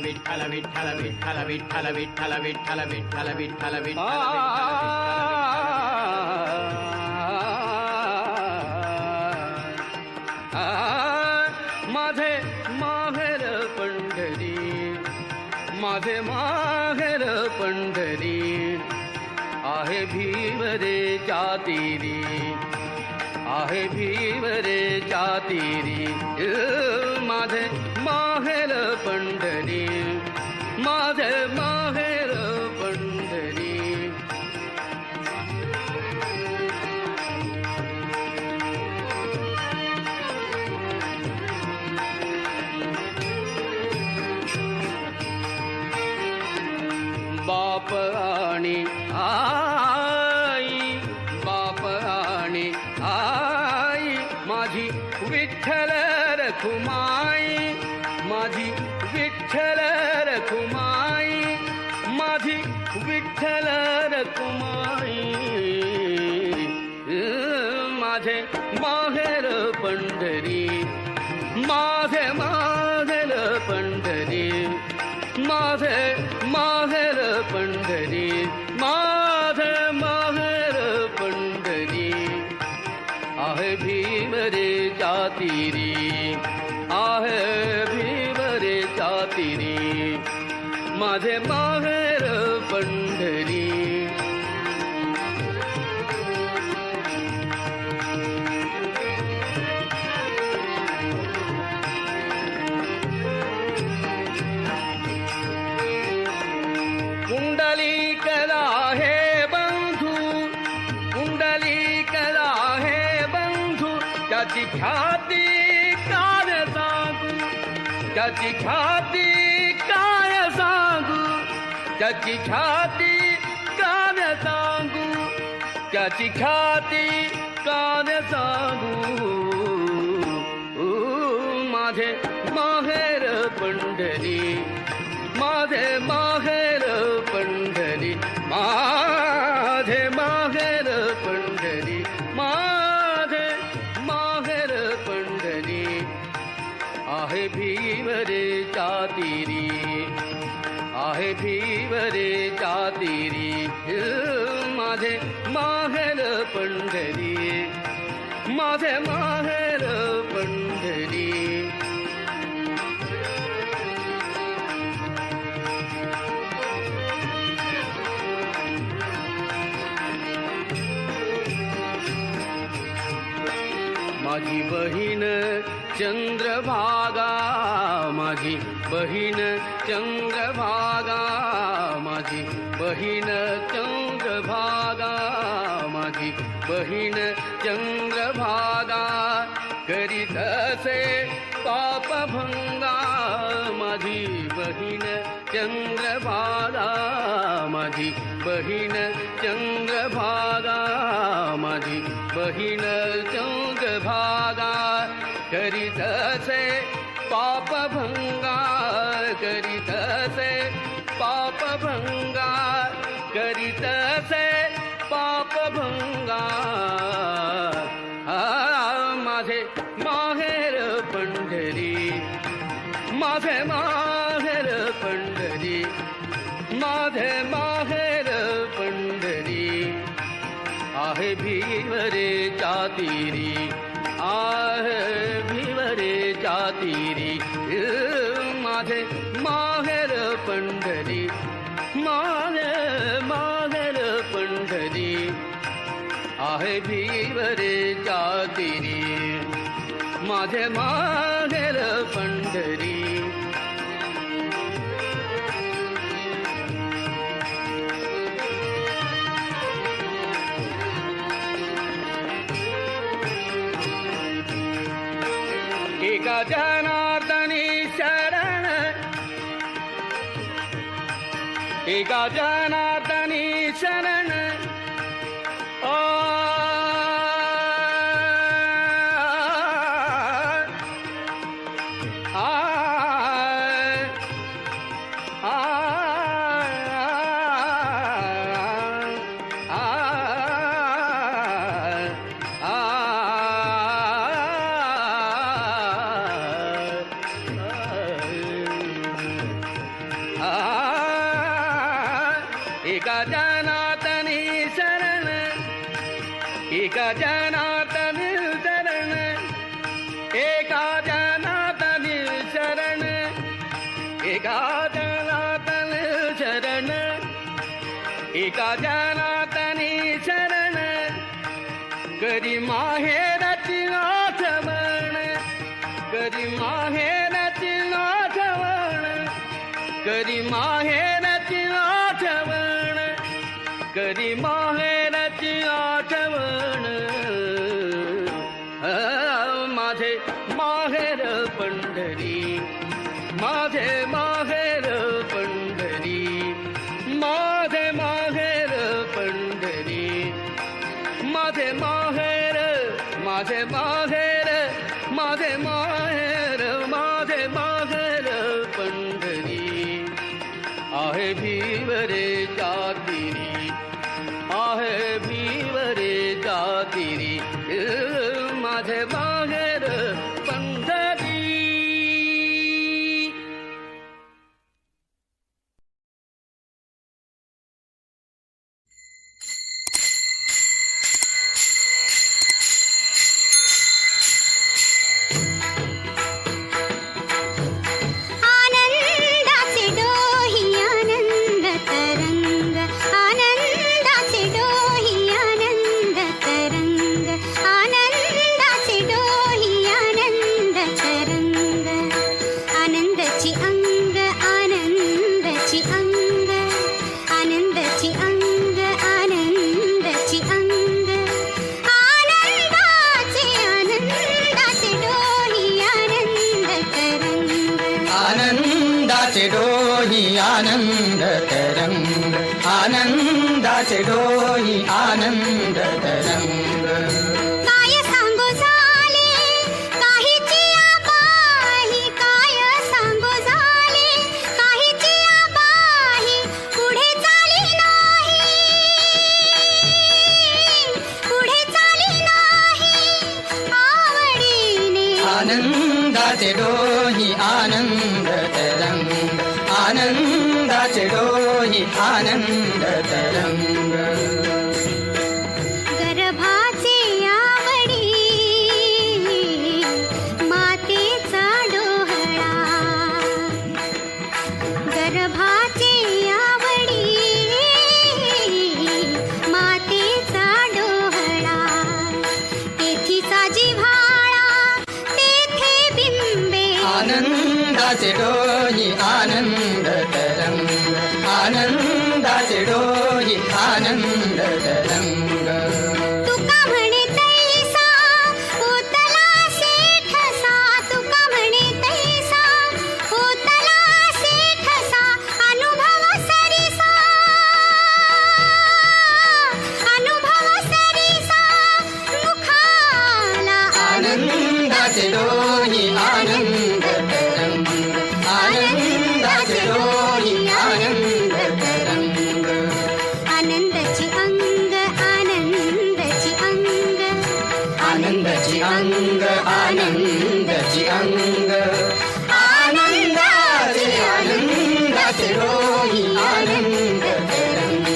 विठ्ठल विठ्ठल विठ्ठल विठ्ठल विठ्ठल विठ्ठल विठ्ठल विठ्ठल विठ्ठल माझे माहेर पंढरी, माझे माहेर पंढरी, आहे भीवरेच्या तीरी, आहे भीवरेच्या तीरी, माझे माहेर पंढरी, माझे माहेर पंढरी. बाप आणि आई, बाप आणि आई, माझी विठ्ठल रखुमाई, माझी विठ्ठल रखुमाई, माझी विठ्ठल रखुमाई, माझे माहेर पंढरी, माझे माहेर पंढरी, माझे माहेर पंढरी, माझे माहेर पंढरी, आहे भीमरेच्या तीरी, आहे भीमरेच्या तीरी, माझे माहेर पंढरी. कुंडलिकला हे बंधू, कुंडलिकला हे बंधू, त्याची ख्याती काय सांगू, त्याची ख्याती काय सांगू, त्याची ख्याती काय सांगू, त्याची ख्याती काय सांगू, माझे माहेर पंढरी, माझे माहेर पंढरी, माझे माहेर पंढरी, माझे माहेर पंढरी, आहे भीमरेच्या तीरी, आहे भीमरेच्या तीरी, माझे माहेर पंढरी, माझे माहेर पंढरी. माझी बहीण चंद्रभागा, माझी बहीण चंद्रभागा, माझी बहीण चंद्रभागा, माझी बहीण चंद्रभागा, करीत असे पापभंगा, माझी बहीण चंद्रभागा, माझी बहीण चंद्रभागा, माझी बहीण चंद्रभागा, करीत असे पापभंगा, करीत असे पापभंगा, करीत असे पापभंगा, माझे माहेर पंढरी, माझे माहेर पंढरी, माझे माहेर पंढरी, आहे भीमरेच्या तीरी, आहे भीमरेच्या तीरी, माझे माहेर पंढरी, माझे माहेर पंढरी, आहे भीमरेच्या तीरी, माझे माहेर पंढरी. एका जनार्दनी शरण, एका जनार्दनी शरण, एका जनार्दनी शरण एका जनार्दनी शरण एका जनार्दनी शरण एका जनार्दनी शरण एका जनार्दनी शरण करी माहेरची आठवण करी माहेरची आठवण करी माहेरची आठवण करी माहेरची आठवण माझे माहेर पंढरी माझे माहेर पंढरी माझे माहेर पंढरी माझे माहेर माझे माहेर माझे माहेर माझे माहेर पंढरी आहे भीवरे जातिरी आहे भीवरे जातिरी माझे माहेर पंढरी. आनंदाचे डोही आनंद तरंग आनंदाचे डोही आनंद तरंग. काय सांगू झाले काहीची आबाही काय सांगू झाले काहीची आबाही पुढे चाली नाही पुढे चाली नाही आवडीने. आनंदाचे डोही आनंद तरंग आनंदाचे डोही आनंद तरंग. गर्भाचे आवडी मातेचा डोहळा गर्भाचे आवडी मातेचा डोहळा तेथी साजी भाळा तेथे बिंबे. आनंदाचे डोही आनंद तरंग आनंदाचे डोही आनंद तरंग. तुका म्हणे तैसा ओतला सेठसा तुका म्हणे तैसा ओतला सेठसा अनुभव सरिसा मुखाला. आनंदाचे डोही आनंद तरंग आनंदाचे डोही आनंद तरंग. आनंदाची अंग आनंदाची अंग आनंदाची अंग आनंदाची अंग आनंदाचे आनंदाचे डोही आनंद तरंग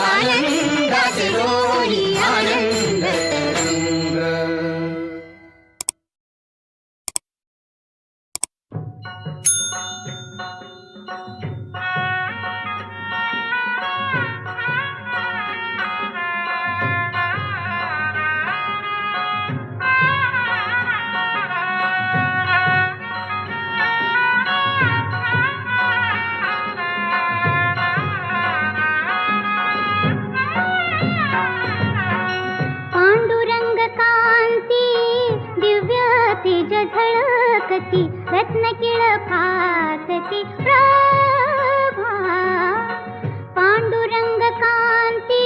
आनंदाचे डोही आनंद तरंग. पांडुरंग कांती दिव्य तेज झळकती रत्नकिळ फाकती प्रभा. पांडुरंग कांती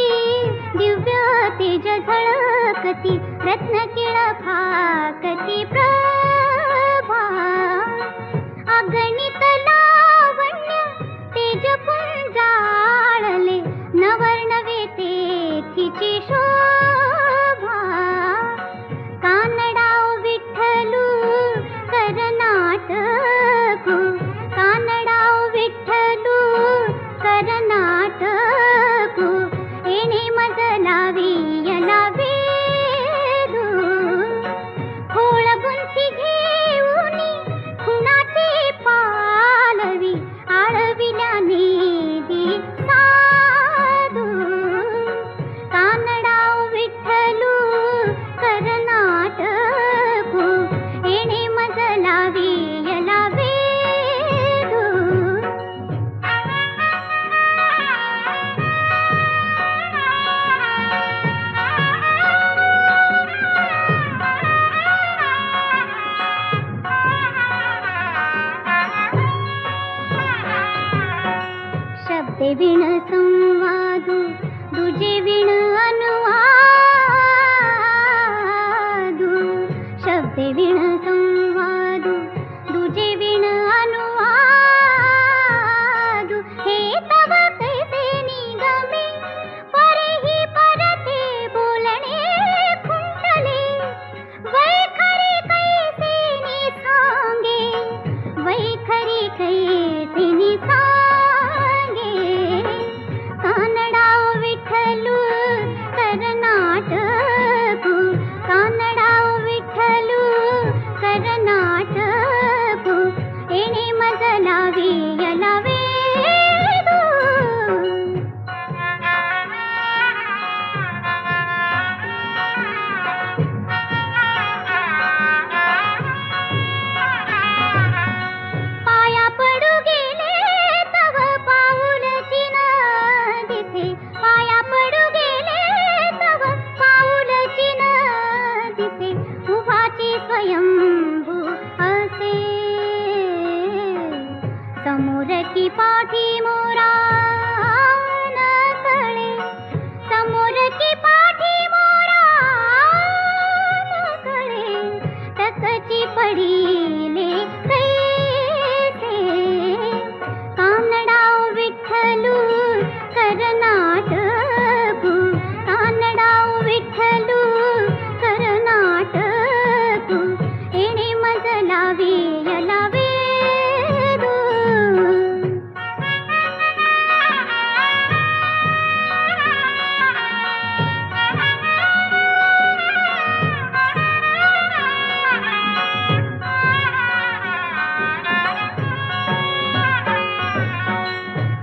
दिव्य तेज झळकती रत्नकिळ फाकती प्रभा. अगणित लावण्य तेज पुंजाळले नवर्णवे तेथीची शोभा. कानडाव विठ्ठलू करनाटकू कानडाव विठ्ठलू करनाटकू विण संवादू तुझे विण अनुवादू शब्द विण संवादू तुझे विण अनुवादू हे तव कैसे निगमे परेही परते बोलणे खुंटले वैखरी कैसे नि सांगे वैखरी कैसे नि सांगे कानडाव विठ्ठलू कर्नाटकू कानडाव विठ्ठलू कर्नाटकू एणे मजला वियला वेदू पाया पडू गेले तव पाऊल चिन दिसे पाया पडू गेले तव पाऊल चिन दिसे उभाची स्वयंभू असे समोर की पाठी मोरा न कळे समोर की पाठी मोरा न कळे टकची पडीले कैसे कानडाव विठ्ठलू कर्नाटकू कानडाव विठ्ठलू कर्नाटकू एणे मजला वियला वेदू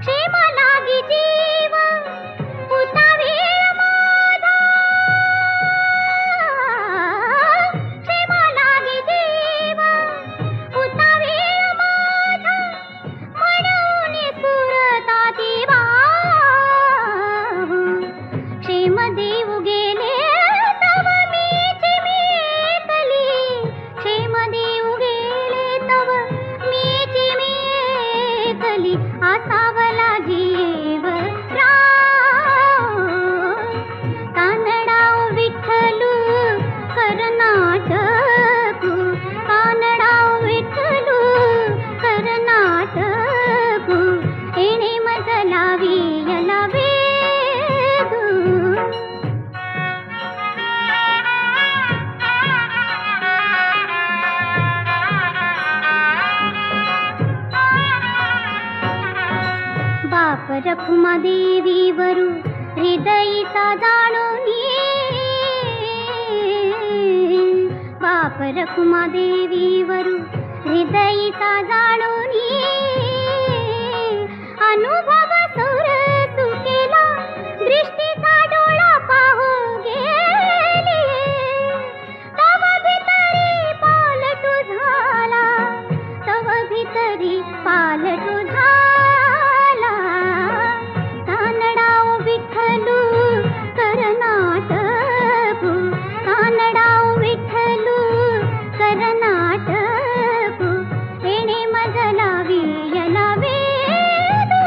क्षेम लागी जीव पुता वेळ माझा क्षेम लागी जीव पुता वेळ माझा म्हणून स्फुरताती भाव क्षेम देऊ गेले तव मीची मेकली क्षेम देऊ गेले तव मीची मेकली आसावला जीव राव कानडाव विठ्ठलू कर्नाटकू कानडाव विठ्ठलू कर्नाटकू एणे मजला वियला वेदू बाप रखुमा देवीवरू हृदयीचा जाणूनी बाप रखुमा देवीवरू हृदयीचा जाणूनी अनुभव सुर सुकेला दृष्टीचा डोळा पाहू गेली तव भितरी पालटू झाला तव भितरी पालटू झाला कानडाव विठ्ठलू कर्नाटकू कानडाव विठ्ठलू कर्नाटकू एणे मजला वियला वेदू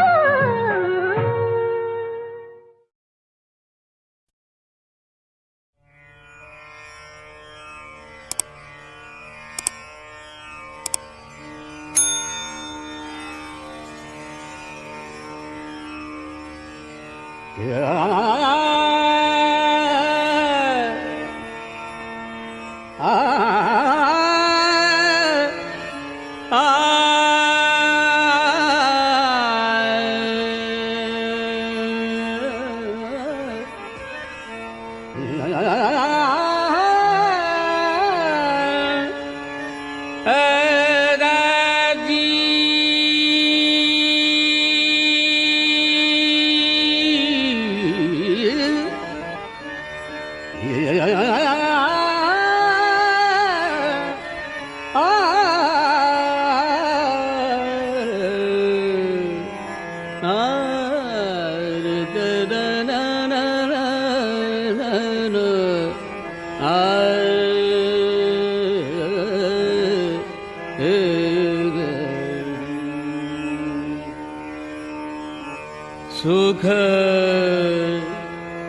सुख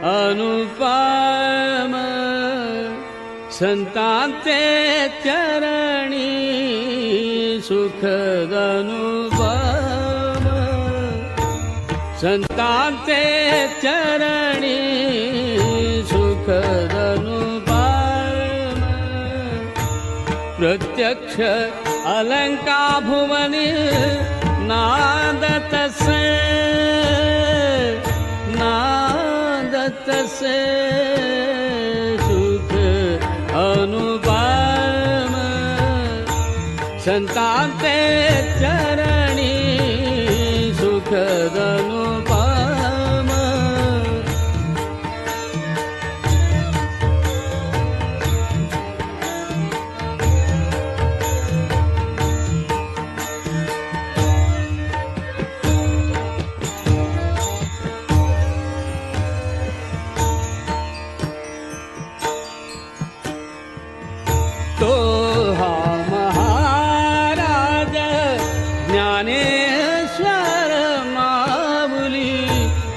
अनुपम संतांचे चरणी सुख अनुपम संतांचे चरणी सुख अनुपम प्रत्यक्ष अलंका भुवनी नादत से सुख अनुपम संतांचे चरणी सुख अनुपम तो हा महाराज ज्ञानेश्वर माऊली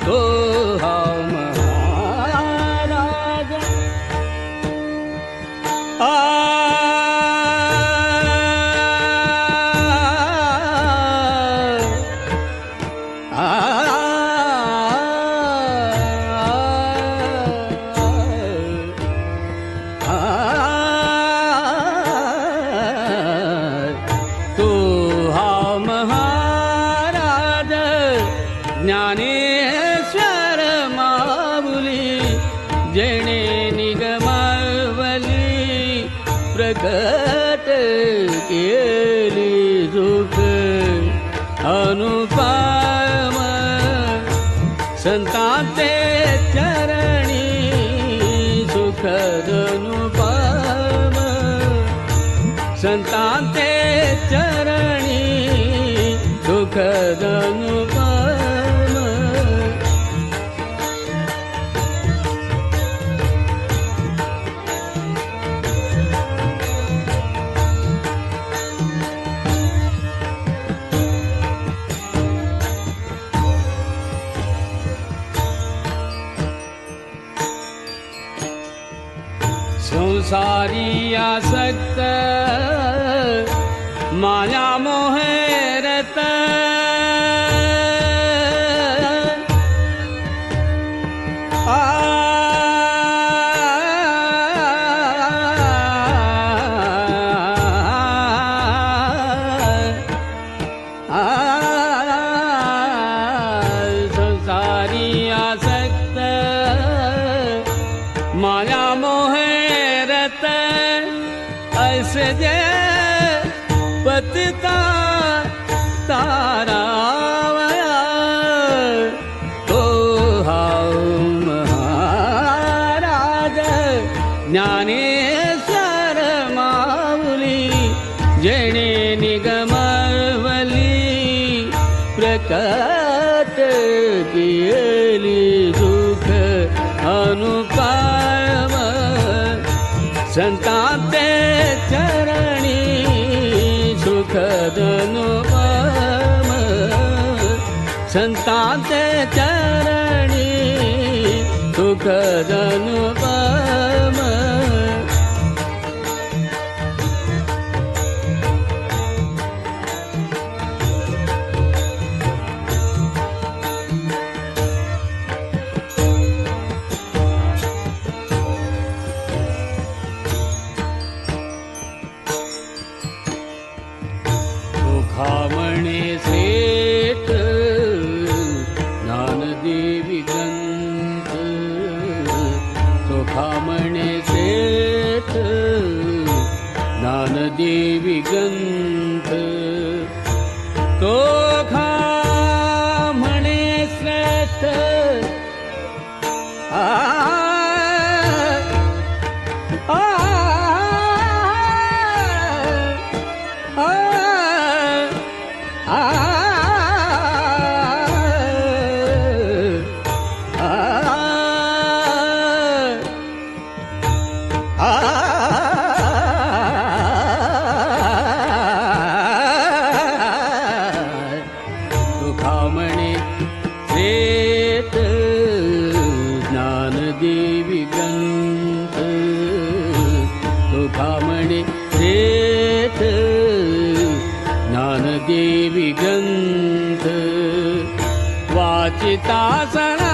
तो हा महाराज ज्ञानेश्वर माऊली जेणे निगमावली प्रकट केली सुख अनुपम संतांचे चरणी सुख अनुपम संतांचे चरणी सुख अनुपम संसारी आसक्त माया मोहरत संसारी आसक्त माया मोहरत ऐसे जे पतिता तारावया तो हा महाराज ज्ञानेश्वर माऊली जेणे निगमावली प्रकट केली सुख अनुपम संतांचे चरणी सुख अनुपम संतांचे चरणी सुख अनुपम खामणे सेठ ज्ञानदेवी ग्रंथ तो खामणे सेठ ज्ञानदेवी ग्रंथ तो खामणे श्रेष्ठ तुखामणे श्रेष्ठ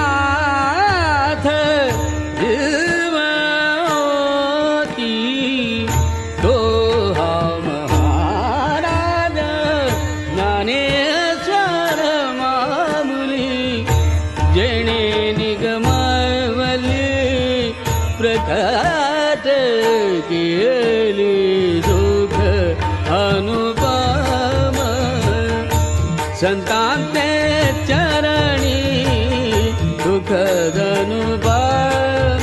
चितासनाथ जीवती तो हा महाराज ज्ञानेश्वर मामुली जेणे निगमवली प्रकट केली सुख अनुपम संतांते चरणी सुखद अनुपम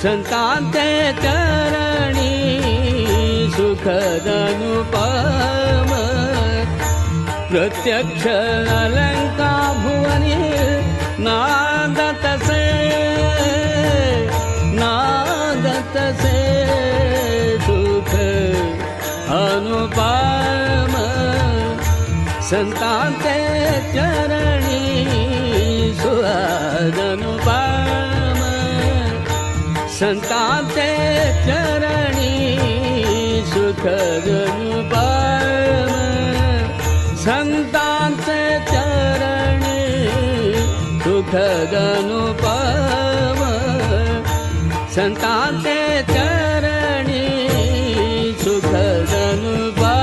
संतांते चरणी सुखद अनुपम प्रत्यक्ष अलंका भुवनी नादत से सुख अनुपम संतांते चरणी सुखद अनुपम संतांते चरणी सुखद अनुपम संतांते चरणी सुखद अनुपम संतांते चरणी सुखद अनुपम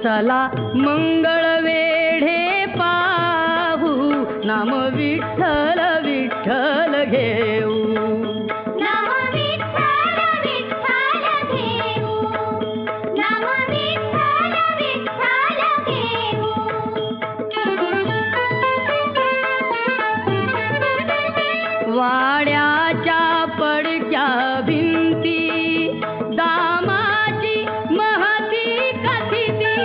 चला मंगळ वेढे पाहू नाम विठ्ठल विठ्ठल घेऊ नाम विठ्ठल विठ्ठल घेऊ नाम विठ्ठल विठ्ठल घेऊ वाड्याच्या पडक्या भिंती दामाची महती कथिती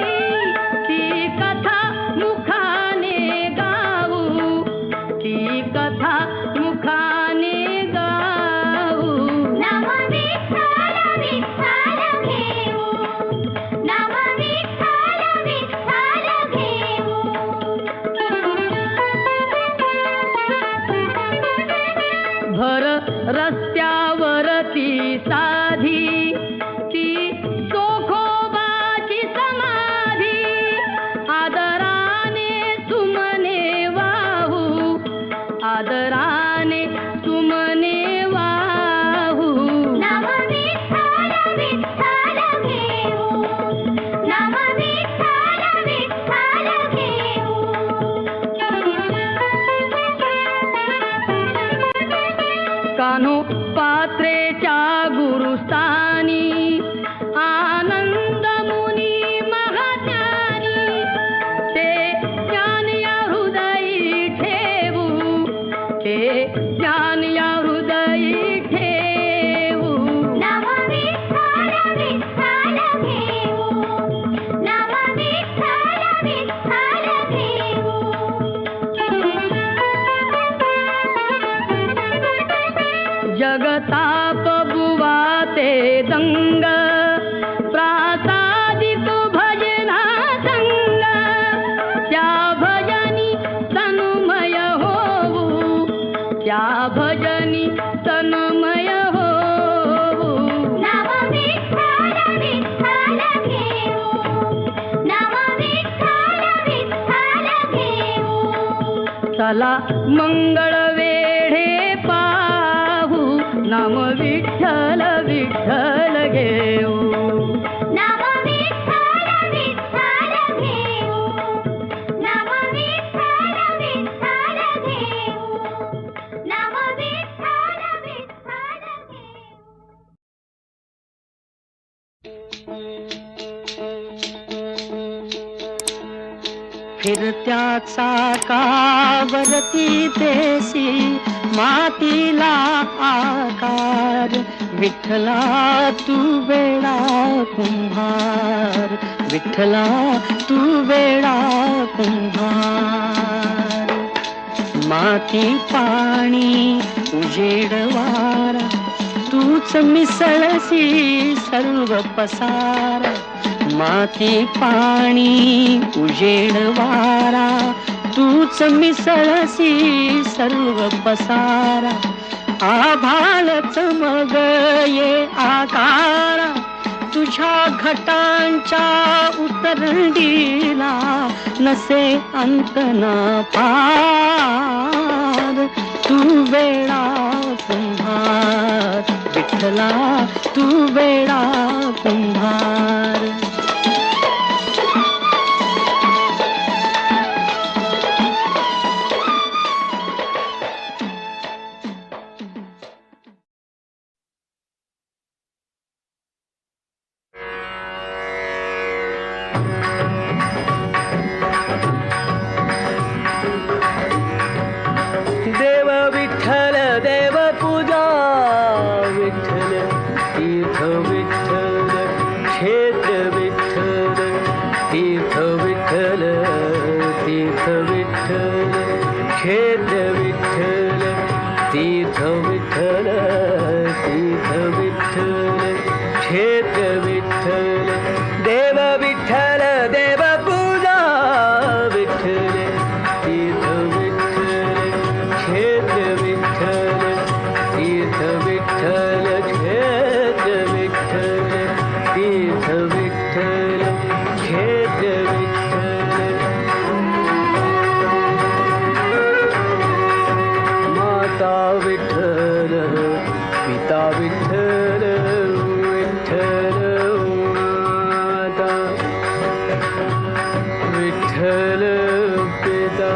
ती कथा मुखाने गाऊ ती कथा मुखाने गाऊ नाम विठ्ठल विठ्ठल घेऊ नाम विठ्ठल विठ्ठल घेऊ भर रस्त्यावरती साधी ती चोखोबाची समाधी आदराने सुमने वाहू आदराने सुमने वाहू नाम विठ्ठल विठ्ठल घेऊ नाम विठ्ठल विठ्ठल घेऊ कान्हो पात्रेच्या गुरुस्थानी आनंद मुनी महाज्ञानी ते ज्ञान या हृदयी ठेवू ते ज्ञान या हृदयी ठेवू नाम विठ्ठल विठ्ठल घेऊ नाम विठ्ठल विठ्ठल घेऊ जगताप बुवा ते दंग प्रासादिक भजना संग त्या भजनी तन्मय होऊ त्या भजनी तन्मय होऊ नाम विठ्ठल विठ्ठल घेऊ नाम विठ्ठल विठ्ठल घेऊ चला मंगळ वेढे पाहू नाम विठ्ठल विठ्ठल घेऊ नाम विठ्ठल विठ्ठल घेऊ नाम विठ्ठल विठ्ठल घेऊ नाम विठ्ठल विठ्ठल घेऊ फिरत्या चाकावरती देशी मातीला आकार विठ्ठला तू वेडा कुंभार विठ्ठला तू वेडा कुंभार माती पाणी उजेड वारा तूच मिसळसी सर्व पसार माती पाणी उजेड वारा तूच मिसळसी सर्व पसारा आभाळच मग ये आकारा तुझ्या घटांच्या उतरंडीला नसे अंत न पार तू वेळा कुंभार विठ्ठला तू वेळा कुंभार देव विठ्ठल देव पूजा विठ्ठल तीर्थ विठ्ठल क्षेत्र विठ्ठल तीर्थ विठ्ठल तीर्थ विठ्ठल क्षेत्र विठ्ठल तीर्थ विठ्ठल तीर्थ विठ्ठल क्षेत्र विठ्ठल देव विठ्ठल देव पूजा विठ्ठल तीर्थ विठ्ठल क्षेत्र विठ्ठल तीर्थ विठ्ठल क्षेत्र विठ्ठल तीर्थ विठ्ठल क्षेत्र विठ्ठल माता विठ्ठल पिता विठ्ठल विठ्ठल माता विठ्ठल पिता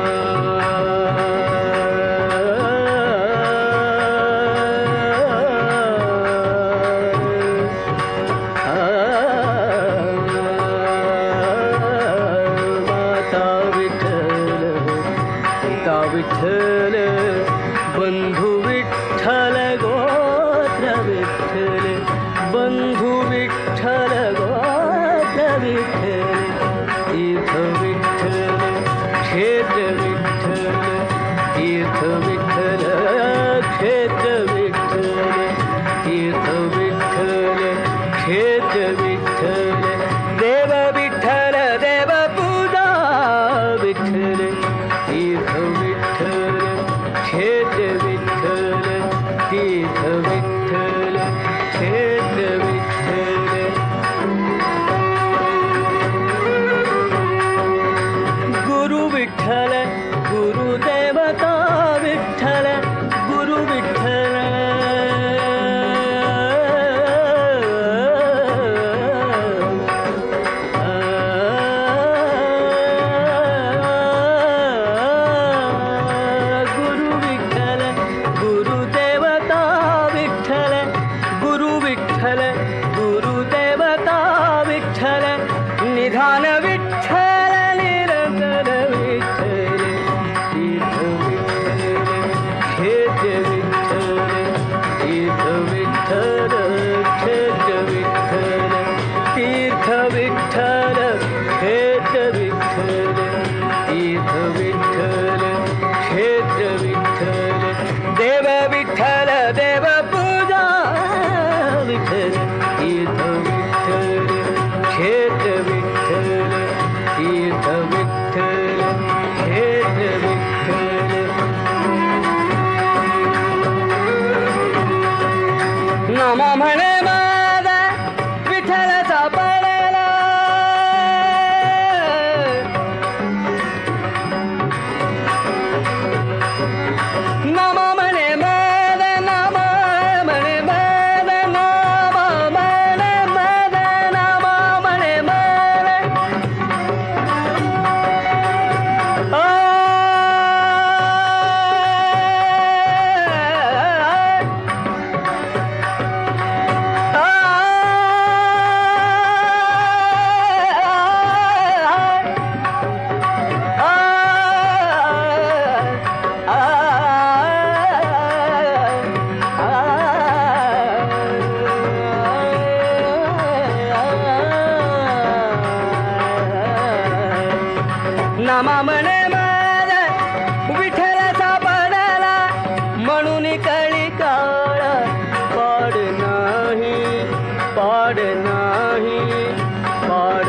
विठ्ठल बंधू विठ्ठल गोत्र विठ्ठल बंधू विठ्ठल गोत्र विठ्ठल तीर्थ विठ्ठल क्षेत्र विठ्ठल तीर्थ विठ्ठल क्षेत्र विठ्ठल तीर्थ विठ्ठल क्षेत्र विठ्ठल देव विठ्ठल देव पूजा विठ्ठल तीर्थ विठ्ठल क्षेत्र विठ्ठल तीर्थ विठ्ठल क्षेत्र विठ्ठल गुरु विठ्ठल गुरुदेवता विठ्ठल गुरु विठ्ठल गुरुदेवता विठ्ठल निधान विठ्ठल निरंतर विठ्ठल तीर्थ विठ्ठल क्षेत्र विठ्ठल तीर्थ विठ्ठल क्षेत्र विठ्ठल तीर्थ विठ्ठल क्षेत्र विठ्ठल तीर्थ विठ्ठल क्षेत्र विठ्ठल देव विठ्ठल देव पूजा विठ्ठल तीर्थ विठ्ठल क्षेत्र विठ्ठल तीर्थ विठ्ठल क्षेत्र विठ्ठल नामा म्हणे माझा विठ्ठलाचा पडला नामा म्हणे माझा नामा म्हणे माझा नामा म्हणे माझा नामा म्हणे माझा नामा म्हणे माझा विठ्ठलाचा पडला म्हणून कळी काळ पाड नाही पाड नाही पाड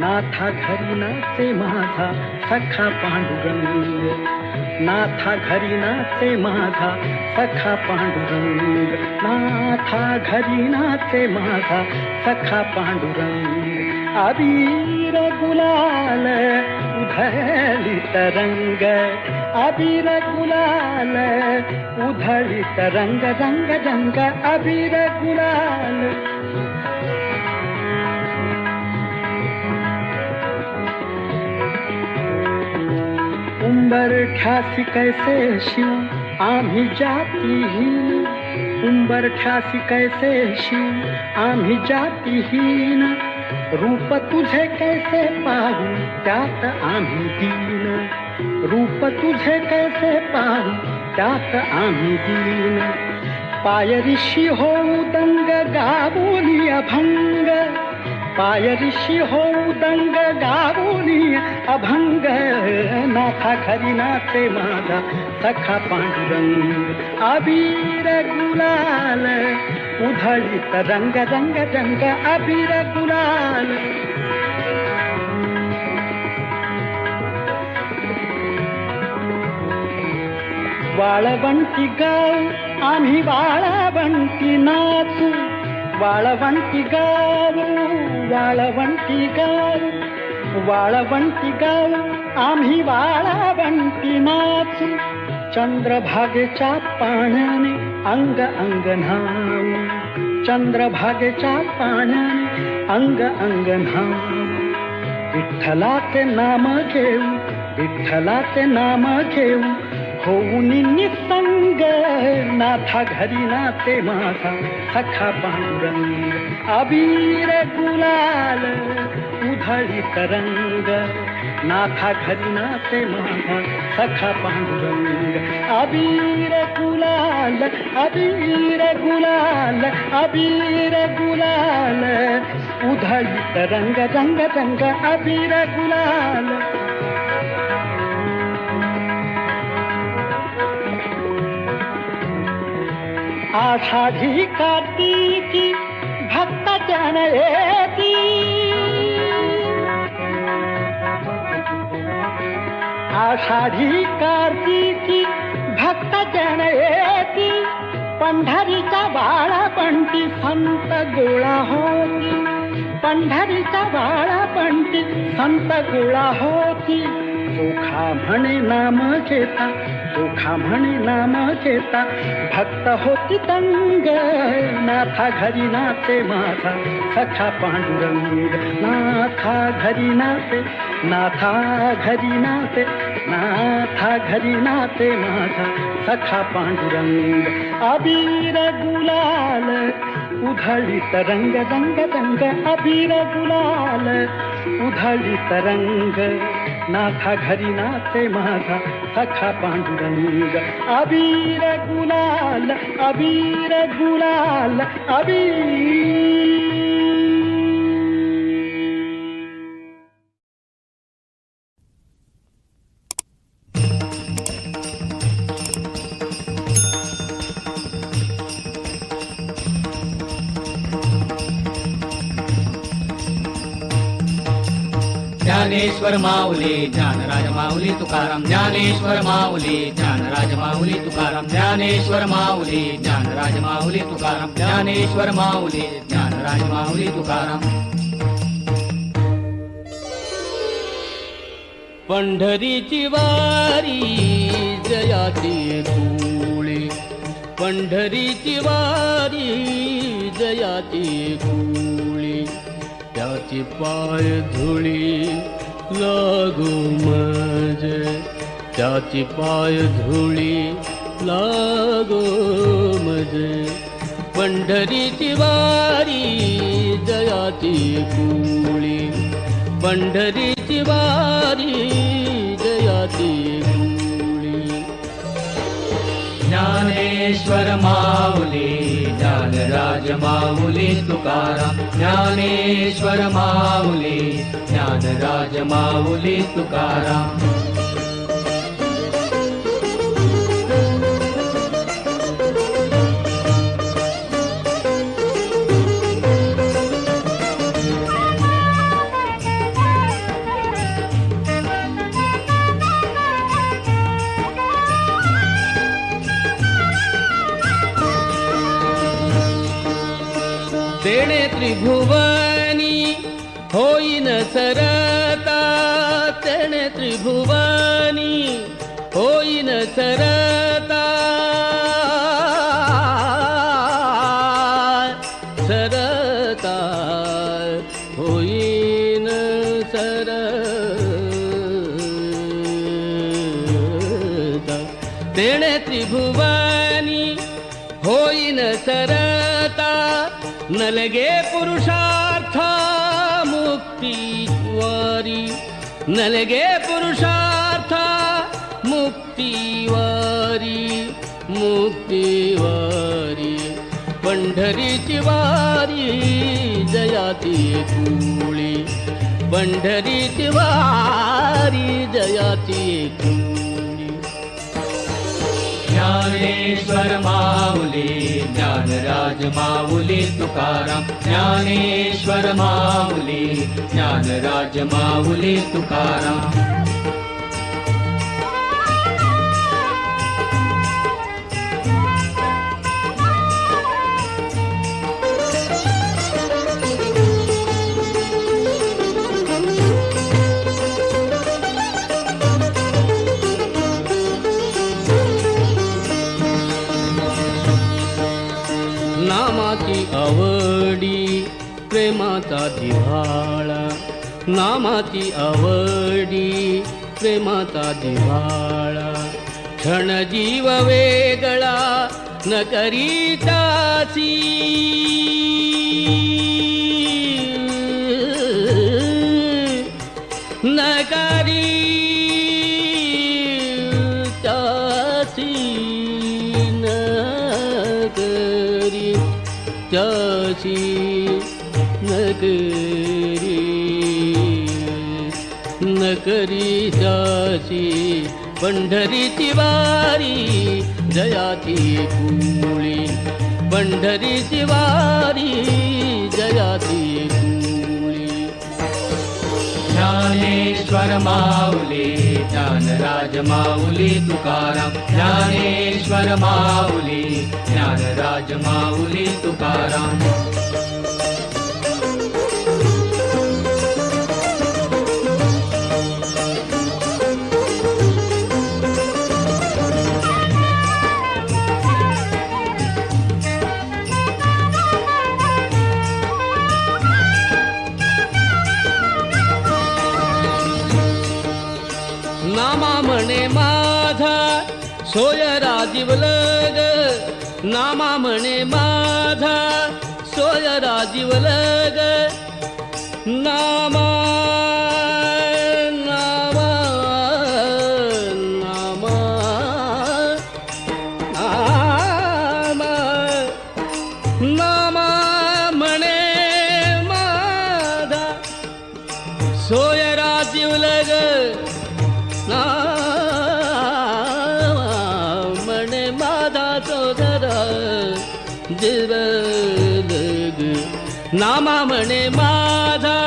नाथा घरी नाचे माझा सखा पांडुरंग, नाथा घरी नाचे माझा सखा पांडुरंग, नाथा घरी नाचे माझा सखा पांडुरंग. अबीर गुलाल उधळीत रंग, अबीर गुलाल उधळीत रंग, रंग रंग अबीर गुलाल. उंबरठ्यासी कैसे शिव आम्ही जातीहीन, उंबरठ्यासी कैसे शिव आम्ही जातीहीन, रूप तुझे कैसे पाहू त्यात आम्ही दीन, रूप तुझे कैसे पाहू त्यात आम्ही दीन. पायरीशी होऊ दंग गावोनी अभंग, पायरीशी होऊ दंग गावोनी अभंग, नाथा घरी नाचे माझा सखा पांडुरंग. अबीर गुलाल उधळीत रंग, रंग रंग अबीर गुलाल. वाळवंटी गाव आम्ही वाळवंटी नाचू, वाळवंटी गाव, वाळवंटी गाव, वाळवंटी गाव आम्ही वाळवंटी नाचू. चंद्रभागेच्या पाण्याने अंग अंग न्हाऊ, चंद्रभागेच्या पाण्याने अंग अंग न्हाऊ. विठ्ठलाचे नाम घेऊ, विठ्ठलाचे नाम घेऊ होऊन निसंग, नाथा घरी नाचे माझा सखा पांडुरंग. अबीर गुलाल उधळीत रंग, नाथा घरी नाचे माझा सखा पांडुरंग. अबीर गुलाल, अबीर गुलाल, अबीर गुलाल उधळीत रंग, रंग रंग अबीर गुलाल. आषाढी कार्तिकी भक्त जन येती, आषाढी कार्तिकी भक्त जन येती, पंढरीच्या बाळापंटी संत गोळा होती, पंढरीच्या बाळापंटी संत गोळा होती. चोखा म्हणे नाम घेता, चोखा म्हणे नाम घेता भक्त होती दंग, नाथा घरी नाचे माझा सखा पांडुरंग. नाथा घरी नाचे, नाथा घरी नाचे, नाथा घरी नाचे माझा सखा पांडुरंग. अबीर गुलाल उधळीत रंग, रंग रंग अबीर गुलाल उधळीत रंग, नाथा घरी नाचे माझा सखा पांडुरंग. अबीर गुलाल, अबीर गुलाल अबीर. ज्ञानेश्वर माऊली ज्ञानराज माऊली तुकाराम, ज्ञानेश्वर माऊली ज्ञानराज माऊली तुकाराम, ज्ञानेश्वर माऊली ज्ञानराज माऊली तुकाराम, ज्ञानेश्वर माऊली ज्ञानराज माऊली तुकाराम. पंढरीची वारी जयाची धुळी, पंढरीची वारी जयाची धुळी, त्याची पाय धुळी लागो मजे, त्याची पाय धुळी लागो मजे. पंढरीची वारी जयाची कुळी, पंढरीची वारी जयाची कुळी. ज्ञानेश्वर माऊली ज्ञानराज माऊली तुकाराम, ज्ञानेश्वर माऊली ज्ञानराज माऊली तुकाराम. तेणे त्रिभुवनी होईन सरता तेणे त्रिभुवनी होईन सरता सरता होईन सरता तेणे त्रिभुवनी होईन सरता नलगे पुरुषार्थ मुक्तीवारी नलगे पुरुषार्थ मुक्तीवारी मुक्तीवारी पंढरीची वारी जयाती कुळी पंढरीची वारी जयाती कुळी ज्ञानेश्वर माऊली ज्ञानराज माऊली तुकाराम ज्ञानेश्वर माऊली ज्ञानराज माऊली तुकाराम नामाची आवडी प्रेमाचा दिव्हाळा नामाची आवडी प्रेमाचा दिव्हाळा क्षण जीव वेगळा न करीतासी न करीतासी न करी त्यासी नकरी त्यासी पंढरीची वारी जयाती कुळी पंढरीची वारी जयाती कुळी ज्ञानेश्वर माऊली ज्ञानराज माऊली तुकाराम ज्ञानेश्वर माऊली ज्ञानराज माऊली तुकाराम नामा म्हणे माझा सोय राजीवलग नामा म्हणे माझा सोय राजीवलग नामा नामा नामा नामा नामा म्हणे माझा सोय राजीवलग म्हणे माझा सोदरा जीवलग नामा म्हणे माझा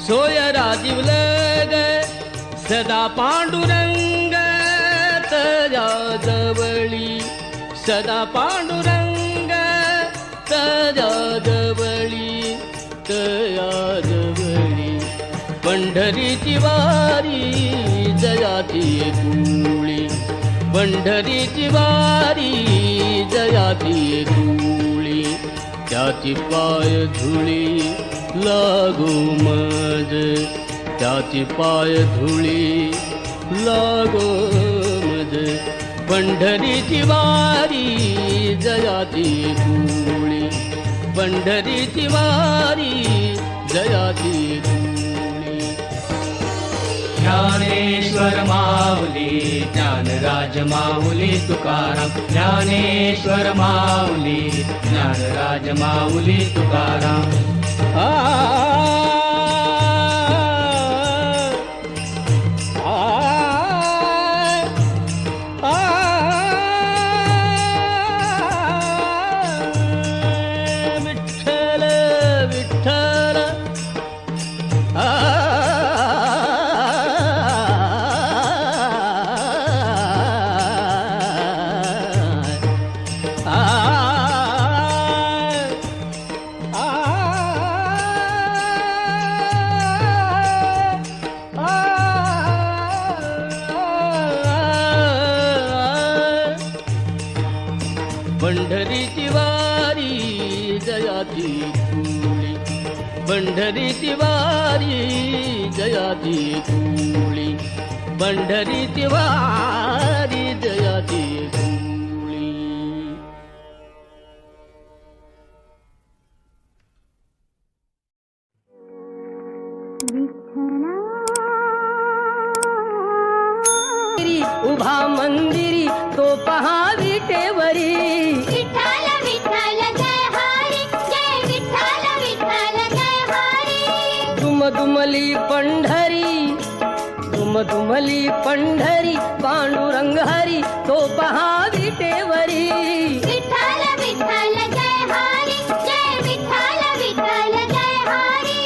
सोय राजीवलग सदा पांडुरंग तया जवळी सदा पांडुरंग तया जवळी तया जवळी पंढरीची वारी जयाती कुळी पंढरीची वारी जयाती कुळी त्याची पाय धुळी लागो मज त्याची पाय धुळी लागो मज पंढरीची वारी जयाती कुळी पंढरीची वारी जयाती कुळी ज्ञानेश्वर माऊली ज्ञानराज माऊली तुकाराम ज्ञानेश्वर माऊली ज्ञानराज माऊली तुकाराम विठ्ठल विठ्ठल कुळी पंढरीची वारी जयाची कुळी पंढरीची वारी जयाची कुळी. उभा मंदिरी तो पहा विटेवरी विठ्ठल विठ्ठल जय हरी जय विठ्ठल विठ्ठल जय हरी. दुमदुमली पंढरी दुमदुमली पंढरी पांडुरंग हरी तो पहा विटेवरी. विठ्ठल विठ्ठल जय हरी जय विठ्ठल विठ्ठल जय हरी.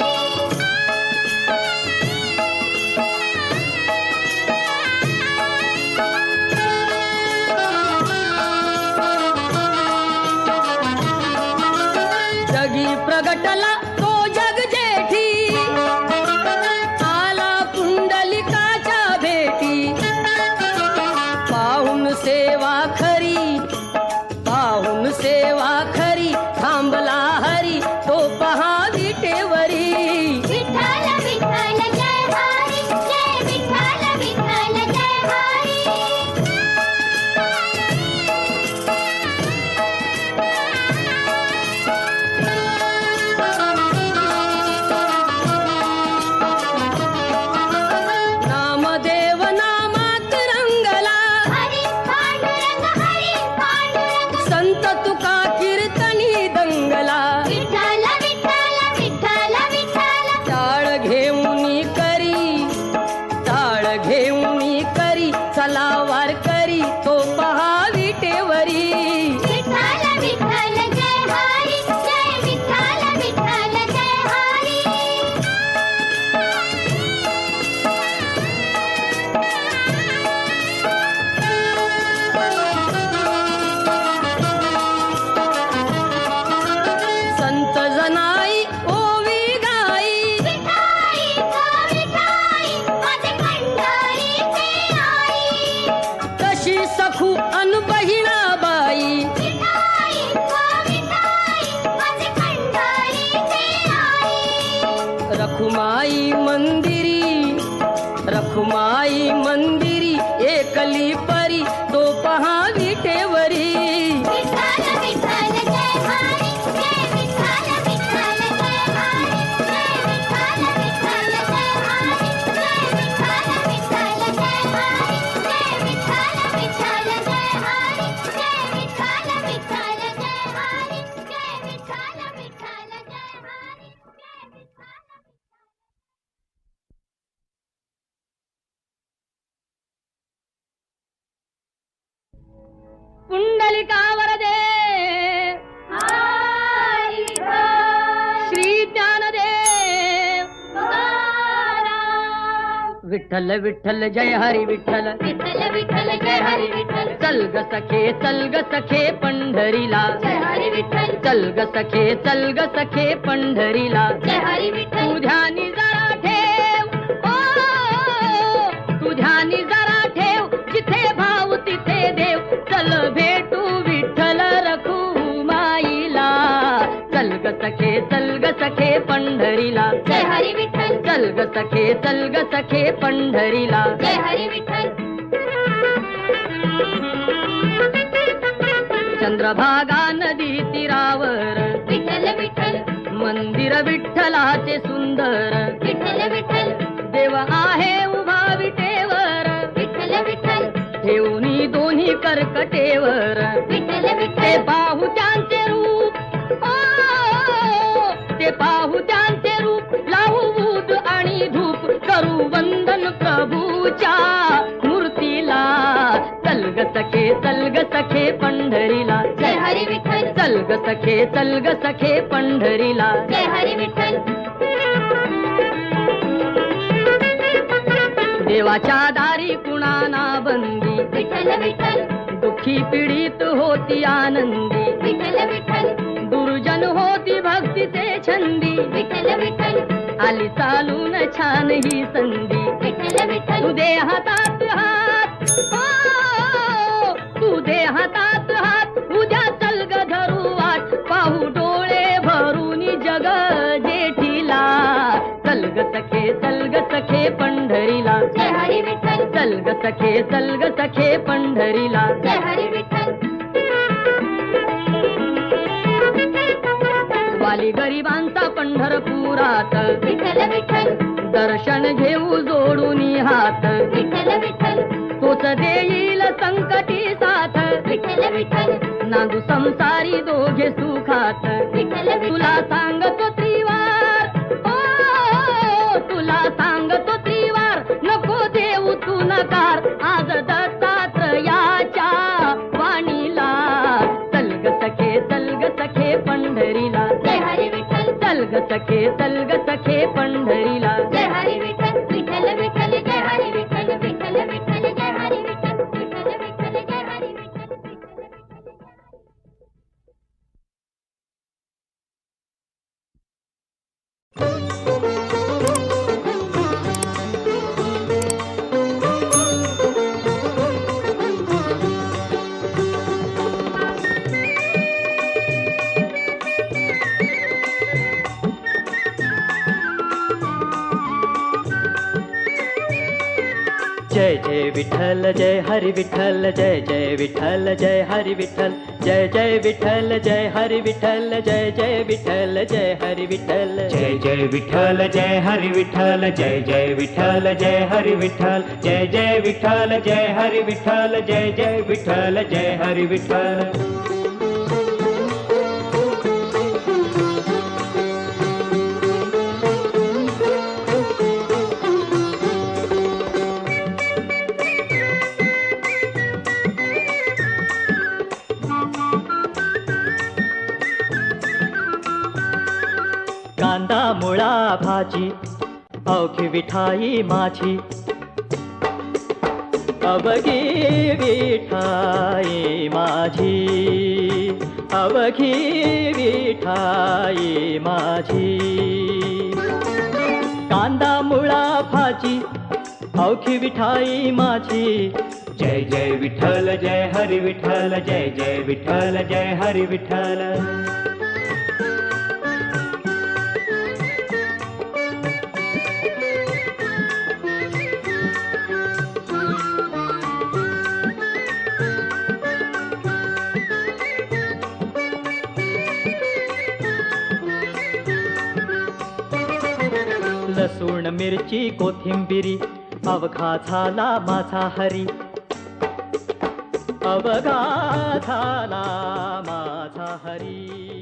जगी प्रगटला तो जग जेठी आला पुंडलिकाच्या भेटी. पाहून सेवा खरी थांबला हरी तो पहा विटेवरी. विठ्ठल विठ्ठल जय हरी जय विठ्ठल विठ्ठल जय हरी. नामदेव नामात रंगला हरी पांडुरंग संत तुका कीर्तनी दंगला. विठ्ठल विठ्ठल विठ्ठल विठ्ठल. टाळ घेऊनी करी चला वार करी तो पहा विटेवरी. विठ्ठल विठ्ठल जय हरी जय विठ्ठल विठ्ठल जय हरी. संत जनाई ओवी गाई विठाई माझे पंढरीचे आई. कशी सखू अन बहिणाबाई. विठाई माझे पंढरीचे आई. रखुमाई मंदिरी एकली परी तो पहा विटेवरी. विठ्ठल विठ्ठल जय हरी जय विठ्ठल विठ्ठल जय हरी जय विठ्ठल विठ्ठल जय हरी जय विठ्ठल विठ्ठल जय हरी जय विठ्ठल विठ्ठल जय हरी जय विठ्ठल विठ्ठल जय हरी जय विठ्ठल विठ्ठल जय हरी जय विठ्ठल. पुंडलिका वरदे हरी श्री ज्ञानदेव तुकाराम. विठ्ठल विठ्ठल जय हरी विठ्ठल. विठ्ठल विठ्ठल जय हरी विठ्ठल. चल ग सखे पंढरीला. जय हरी विठ्ठल. चल ग सखे पंढरीला. जय हरी विठ्ठल. तू ध्यानी जरा ठेव ओ तू ध्यानी जरा ठेव जिथे भाव तिथे देव. चल भेटू विठ्ठल रखुमाईला. चल ग सखे पंढरीला. जय हरी विठ्ठल. चल ग सखे पंढरीला. जय हरी विठ्ठल. चंद्रभागा नदी तीरावर विठ्ठल विठ्ठल. मंदिर विठ्ठलाचे सुंदर. विठ्ठल विठ्ठल. देव आहे उभा विटेवर. विठ्ठल विठ्ठल. ठेवणी दोन्ही कर्कटेवर. विठ्ठल ते विठ्ठल. पाहू त्यांचे रूप ओ ते पाहू त्यांचे रूप. लावू बूद आणि धूप करू वंदन प्रभूच्या मूर्तीला. चल ग सखे पंढरीला. जय हरी विठ्ठल. चल ग सखे पंढरीला. जय हरी विठ्ठल. देवाच्या दारी कुणाना बंदी. विठ्ठल विठ्ठल. दुःखी पीडित होती आनंदी. विठ्ठल विठ्ठल. दुर्जन होती भक्तीचे छंदी. विठ्ठल विठ्ठल. आली चालून छान ही संधी. विठ्ठल विठ्ठल. तू दे हातात हात ओ, तू दे हातात हात. उद्या चल ग धरू वाट पाहू डोळे भरून जग सखे चल ग सखे पंढरीला. जय हरी विठ्ठल. वाली गरिबांचा पंढरपुरात विठ्ठल विठ्ठल. दर्शन घेऊ जोडून हात. विठ्ठल विठ्ठल. तोच देईल संकटी साथ. विठ्ठल विठ्ठल. नांदू संसारी दोघे सुखात. विठ्ठल विठ्ठल. तुला सांगतो त्रिवार, ओ तुला सांगतो त्रिवार, नको देऊ तू नकार. आज दत्तात्रयाच्या वाणीला चल ग सखे चल ग सखे पंढरीला. जय हरी विठ्ठल. चल ग सखे चल ग सखे पंढरीला. जय हरी विठ्ठल. विठ्ठल विठ्ठल. जय हरी विठ्ठल. विठ्ठल विठ्ठल. जय हरी विठ्ठल. विठ्ठल विठ्ठल. जय हरी विठ्ठल. विठ्ठल विठ्ठल. जय जय विठ्ठल जय हरी विठ्ठल. जय जय विठ्ठल जय हरी विठ्ठल. जय जय विठ्ठल जय हरी विठ्ठल. जय जय विठ्ठल जय हरी विठ्ठल. जय जय विठ्ठल जय हरी विठ्ठल. जय जय विठ्ठल जय हरी विठ्ठल. जय जय विठ्ठल जय हरी विठ्ठल. जय जय विठ्ठल जय हरी विठ्ठल. कांदा मुळा भाजी अवघी विठाई माझी. अवघी विठाई माझी. अवघी विठाई माझी. कांदा मुळा भाजी अवघी विठाई माझी. जय जय विठ्ठल जय हरी विठ्ठल. जय जय विठ्ठल जय हरी विठ्ठल. लसूण मिरची कोथिंबिरी अवघा झाला माझा हरी. अवघा झाला माझा हरी.